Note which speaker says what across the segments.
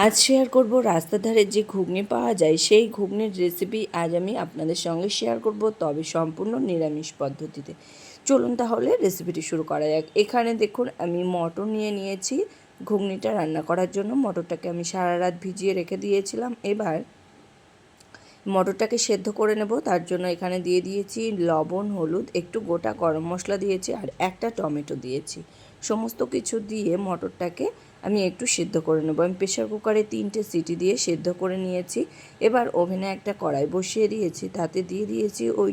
Speaker 1: আজ শেয়ার করব রাস্তার ধারে যে ঘুগনি পাওয়া যায় সেই ঘুগনির রেসিপি আজ আমি আপনাদের সঙ্গে শেয়ার করব, তবে সম্পূর্ণ নিরামিষ পদ্ধতিতে। চলুন তাহলে রেসিপিটি শুরু করা যাক। এখানে দেখুন আমি মটর নিয়ে নিয়েছি ঘুগনিটা রান্না করার জন্য। মটরটাকে আমি সারা রাত ভিজিয়ে রেখে দিয়েছিলাম। এবার মটরটাকে সেদ্ধ করে নেব। তার জন্য এখানে দিয়ে দিয়েছি লবণ, হলুদ, একটু গোটা গরম মশলা দিয়েছি আর একটা টমেটো দিয়েছি। সমস্ত কিছু দিয়ে মটরটাকে আমি একটু সেদ্ধ করে নেব। আমি প্রেশার কুকারে 3টে সিটি দিয়ে সেদ্ধ করে নিয়েছি। এবার ওভেনে একটা কড়াই বসিয়ে দিয়েছি, তাতে দিয়ে দিয়েছি ওই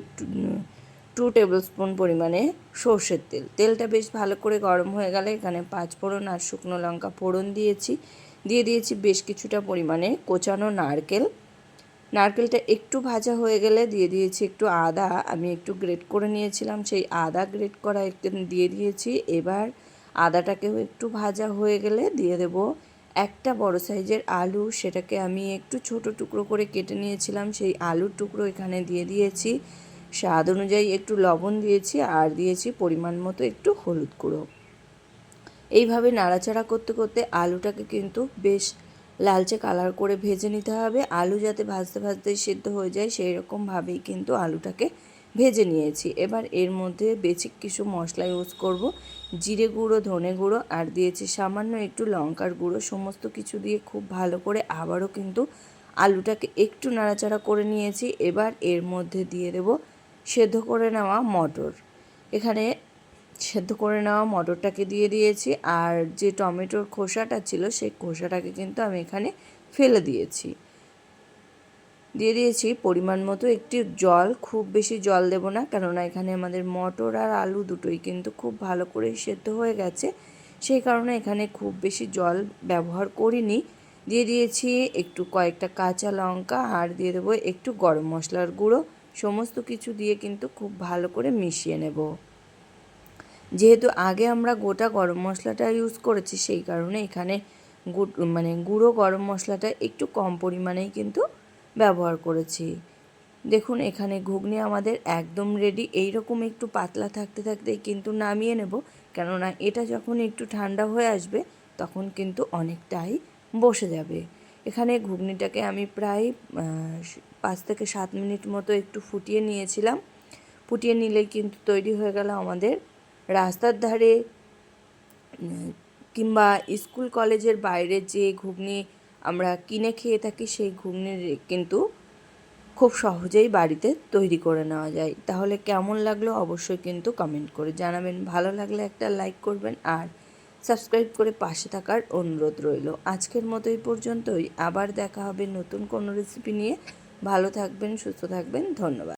Speaker 1: 2 টেবিল স্পুন পরিমাণে সর্ষের তেল। তেলটা বেশ ভালো করে গরম হয়ে গেলে এখানে 5 ফোড়ন আর শুকনো লঙ্কা ফোড়ন দিয়েছি। দিয়ে দিয়েছি বেশ কিছুটা পরিমাণে কোচানো নারকেল। নারকেলটা একটু ভাজা হয়ে গেলে দিয়ে দিয়েছি একটু আদা, আমি একটু গ্রেট করে নিয়েছিলাম, সেই আদা গ্রেট করা একটু দিয়ে দিয়েছি। এবার আদাটাকেও একটু ভাজা হয়ে গেলে দিয়ে দেব একটা বড় সাইজের আলু, সেটাকে আমি একটু ছোট টুকরো করে কেটে নিয়েছিলাম, সেই আলুর টুকরো এখানে দিয়ে দিয়েছি। স্বাদ অনুযায়ী একটু লবণ দিয়েছি আর দিয়েছি পরিমাণ মতো একটু হলুদ গুঁড়ো। এইভাবে নাড়াচাড়া করতে করতে আলুটাকে কিন্তু বেশ লালচে কালার করে ভেজে নিতে হবে। আলু যাতে ভাজতে ভাজতে সিদ্ধ হয়ে যায় সেই রকমভাবেই কিন্তু আলুটাকে ভেজে নিয়েছি। এবার এর মধ্যে বেসিক কিছু মশলা ইউজ করব। জিরে গুঁড়ো, ধনে গুঁড়ো আর দিয়েছি সামান্য একটু লঙ্কার গুঁড়ো। সমস্ত কিছু দিয়ে খুব ভালো করে আবারও কিন্তু আলুটাকে একটু নাড়াচাড়া করে নিয়েছি। এবার এর মধ্যে দিয়ে দেব সেদ্ধ করে নেওয়া মটর। এখানে সেদ্ধ করে নেওয়া মটরটাকে দিয়ে দিয়েছি আর যে টমেটোর খোসাটা ছিল সেই খোসাটাকে কিন্তু আমি এখানে ফেলে দিয়েছি। দিয়ে দিয়েছি পরিমাণ মতো একটি জল, খুব বেশি জল দেব না, কেননা এখানে আমাদের মটর আর আলু দুটোই কিন্তু খুব ভালো করে সেদ্ধ হয়ে গেছে, সেই কারণে এখানে খুব বেশি জল ব্যবহার করিনি। দিয়ে দিয়েছি একটু কয়েকটা কাঁচা লঙ্কা আর দিয়ে দেবো একটু গরম মশলার গুঁড়ো। সমস্ত কিছু দিয়ে কিন্তু খুব ভালো করে মিশিয়ে নেব। যেহেতু আগে আমরা গোটা গরম মশলাটা ইউজ করেছি সেই কারণে এখানে গুঁড়ো গরম মশলাটা একটু কম পরিমাণেই কিন্তু ব্যবহার করেছি। দেখুন এখানে ঘুগনি আমাদের একদম রেডি। এইরকম একটু পাতলা থাকতে থাকতেই কিন্তু নামিয়ে নেব, কেননা এটা যখন একটু ঠান্ডা হয়ে আসবে তখন কিন্তু অনেকটাই বসে যাবে। এখানে ঘুগনিটাকে আমি প্রায় 5 থেকে 7 মিনিট মতো একটু ফুটিয়ে নিয়েছিলাম। ফুটিয়ে নিলেই কিন্তু তৈরি হয়ে গেল আমাদের রাস্তার ধারে কিংবা স্কুল কলেজের বাইরে যে ঘুগনি আমরা কিনে খেয়ে থাকি সেই ঘুগনির কিন্তু খুব সহজেই বাড়িতে তৈরি করে নেওয়া যায়। তাহলে কেমন লাগলো অবশ্যই কিন্তু কমেন্ট করে জানাবেন। ভালো লাগলে একটা লাইক করবেন আর সাবস্ক্রাইব করে পাশে থাকার অনুরোধ রইল। আজকের মতো এই পর্যন্তই। আবার দেখা হবে নতুন কোনো রেসিপি নিয়ে। ভালো থাকবেন, সুস্থ থাকবেন। ধন্যবাদ।